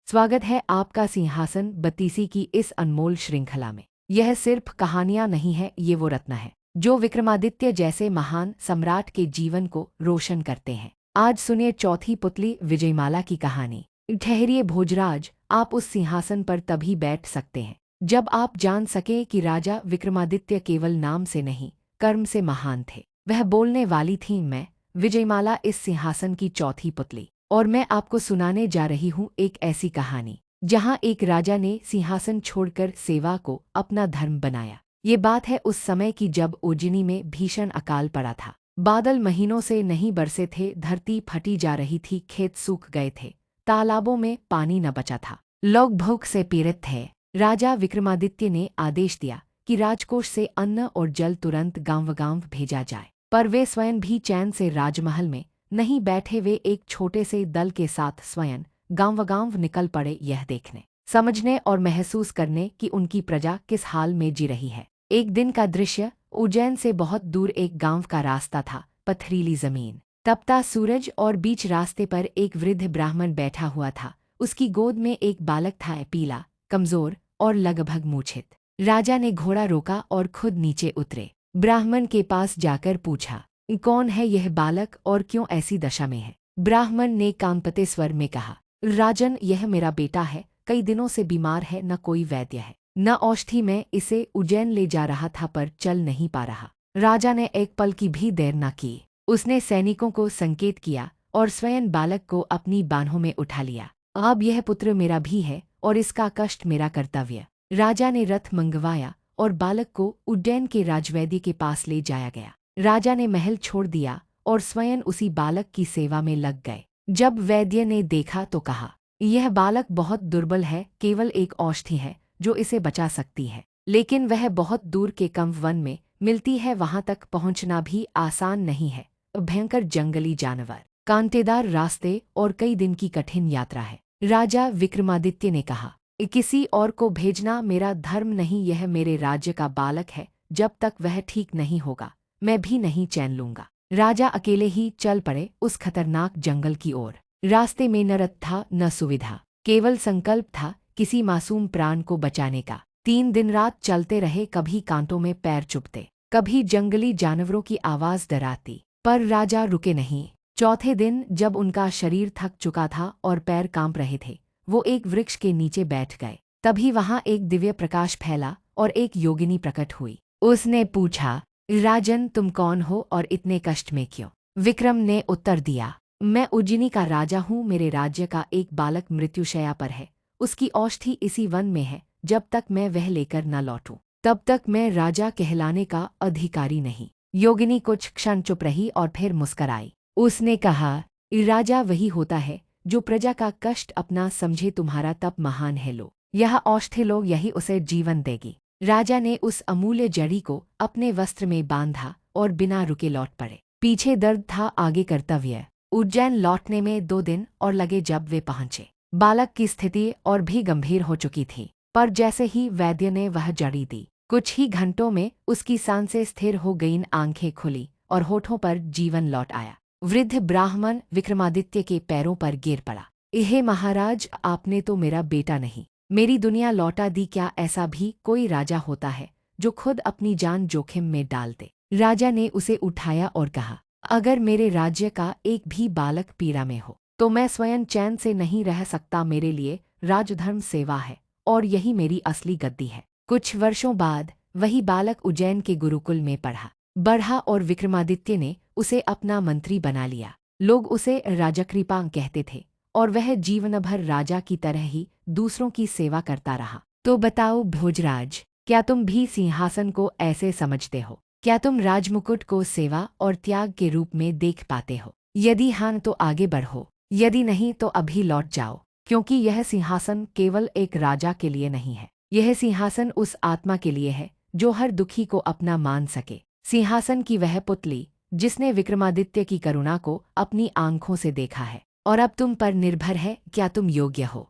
स्वागत है आपका सिंहासन बत्तीसी की इस अनमोल श्रृंखला में। यह सिर्फ कहानियां नहीं है, ये वो रत्न है जो विक्रमादित्य जैसे महान सम्राट के जीवन को रोशन करते हैं। आज सुनिए चौथी पुतली विजयमाला की कहानी। ठहरिए भोजराज, आप उस सिंहासन पर तभी बैठ सकते हैं जब आप जान सके कि राजा विक्रमादित्य केवल नाम से नहीं, कर्म से महान थे। वह बोलने वाली थी मैं, विजयमाला, इस सिंहासन की चौथी पुतली। और मैं आपको सुनाने जा रही हूँ एक ऐसी कहानी जहाँ एक राजा ने सिंहासन छोड़कर सेवा को अपना धर्म बनाया। ये बात है उस समय की जब उज्जैनी में भीषण अकाल पड़ा था। बादल महीनों से नहीं बरसे थे, धरती फटी जा रही थी, खेत सूख गए थे, तालाबों में पानी न बचा था, लोग भूख से पीड़ित थे। राजा विक्रमादित्य ने आदेश दिया कि राजकोष से अन्न और जल तुरंत गांव-गांव भेजा जाए, पर वे स्वयं भी चैन से राजमहल में नहीं बैठे। वे एक छोटे से दल के साथ स्वयं गांव-गांव निकल पड़े, यह देखने, समझने और महसूस करने कि उनकी प्रजा किस हाल में जी रही है। एक दिन का दृश्य, उज्जैन से बहुत दूर एक गांव का रास्ता था, पथरीली जमीन, तपता सूरज और बीच रास्ते पर एक वृद्ध ब्राह्मण बैठा हुआ था। उसकी गोद में एक बालक था, पीला, कमजोर और लगभग मूर्छित। राजा ने घोड़ा रोका और खुद नीचे उतरे। ब्राह्मण के पास जाकर पूछा, कौन है यह बालक और क्यों ऐसी दशा में है? ब्राह्मण ने कांपते स्वर में कहा, राजन, यह मेरा बेटा है, कई दिनों से बीमार है, न कोई वैद्य है न औषधि। मैं इसे उज्जैन ले जा रहा था पर चल नहीं पा रहा। राजा ने एक पल की भी देर न की। उसने सैनिकों को संकेत किया और स्वयं बालक को अपनी बाहों में उठा लिया। अब यह पुत्र मेरा भी है और इसका कष्ट मेरा कर्तव्य। राजा ने रथ मंगवाया और बालक को उज्जैन के राजवैद्य के पास ले जाया गया। राजा ने महल छोड़ दिया और स्वयं उसी बालक की सेवा में लग गए। जब वैद्य ने देखा तो कहा, यह बालक बहुत दुर्बल है, केवल एक औषधि है जो इसे बचा सकती है, लेकिन वह बहुत दूर के कम वन में मिलती है, वहां तक पहुंचना भी आसान नहीं है। भयंकर जंगली जानवर, कांटेदार रास्ते और कई दिन की कठिन यात्रा है। राजा विक्रमादित्य ने कहा, किसी और को भेजना मेरा धर्म नहीं, यह मेरे राज्य का बालक है, जब तक वह ठीक नहीं होगा मैं भी नहीं चैन लूंगा। राजा अकेले ही चल पड़े उस खतरनाक जंगल की ओर। रास्ते में न रथ था न सुविधा, केवल संकल्प था किसी मासूम प्राण को बचाने का। 3 दिन रात चलते रहे, कभी कांटों में पैर चुभते, कभी जंगली जानवरों की आवाज डराती, पर राजा रुके नहीं। चौथे दिन जब उनका शरीर थक चुका था और पैर कांप रहे थे, वो एक वृक्ष के नीचे बैठ गए। तभी वहां एक दिव्य प्रकाश फैला और एक योगिनी प्रकट हुई। उसने पूछा, राजन, तुम कौन हो और इतने कष्ट में क्यों? विक्रम ने उत्तर दिया, मैं उज्जैनी का राजा हूँ, मेरे राज्य का एक बालक मृत्युशैया पर है, उसकी औषधि इसी वन में है, जब तक मैं वह लेकर न लौटूं तब तक मैं राजा कहलाने का अधिकारी नहीं। योगिनी कुछ क्षण चुप रही और फिर मुस्कराई। उसने कहा, राजा वही होता है जो प्रजा का कष्ट अपना समझे, तुम्हारा तप महान है, लो यह औषधि लो, यही उसे जीवन देगी। राजा ने उस अमूल्य जड़ी को अपने वस्त्र में बांधा और बिना रुके लौट पड़े। पीछे दर्द था, आगे कर्तव्य। उज्जैन लौटने में 2 दिन और लगे। जब वे पहुंचे, बालक की स्थिति और भी गंभीर हो चुकी थी, पर जैसे ही वैद्य ने वह जड़ी दी, कुछ ही घंटों में उसकी सांसें स्थिर हो गईं, आंखें खुली और होठों पर जीवन लौट आया। वृद्ध ब्राह्मण विक्रमादित्य के पैरों पर गिर पड़ा। हे महाराज, आपने तो मेरा बेटा नहीं, मेरी दुनिया लौटा दी। क्या ऐसा भी कोई राजा होता है जो खुद अपनी जान जोखिम में डाल दे? राजा ने उसे उठाया और कहा, अगर मेरे राज्य का एक भी बालक पीड़ा में हो तो मैं स्वयं चैन से नहीं रह सकता। मेरे लिए राजधर्म सेवा है और यही मेरी असली गद्दी है। कुछ वर्षों बाद वही बालक उज्जैन के गुरुकुल में बढ़ा और विक्रमादित्य ने उसे अपना मंत्री बना लिया। लोग उसे राजकृपा कहते थे और वह जीवन भर राजा की तरह ही दूसरों की सेवा करता रहा। तो बताओ भोजराज, क्या तुम भी सिंहासन को ऐसे समझते हो? क्या तुम राजमुकुट को सेवा और त्याग के रूप में देख पाते हो? यदि हाँ तो आगे बढ़ो, यदि नहीं तो अभी लौट जाओ, क्योंकि यह सिंहासन केवल एक राजा के लिए नहीं है, यह सिंहासन उस आत्मा के लिए है जो हर दुखी को अपना मान सके। सिंहासन की वह पुतली जिसने विक्रमादित्य की करुणा को अपनी आंखों से देखा है, और अब तुम पर निर्भर है क्या तुम योग्य हो।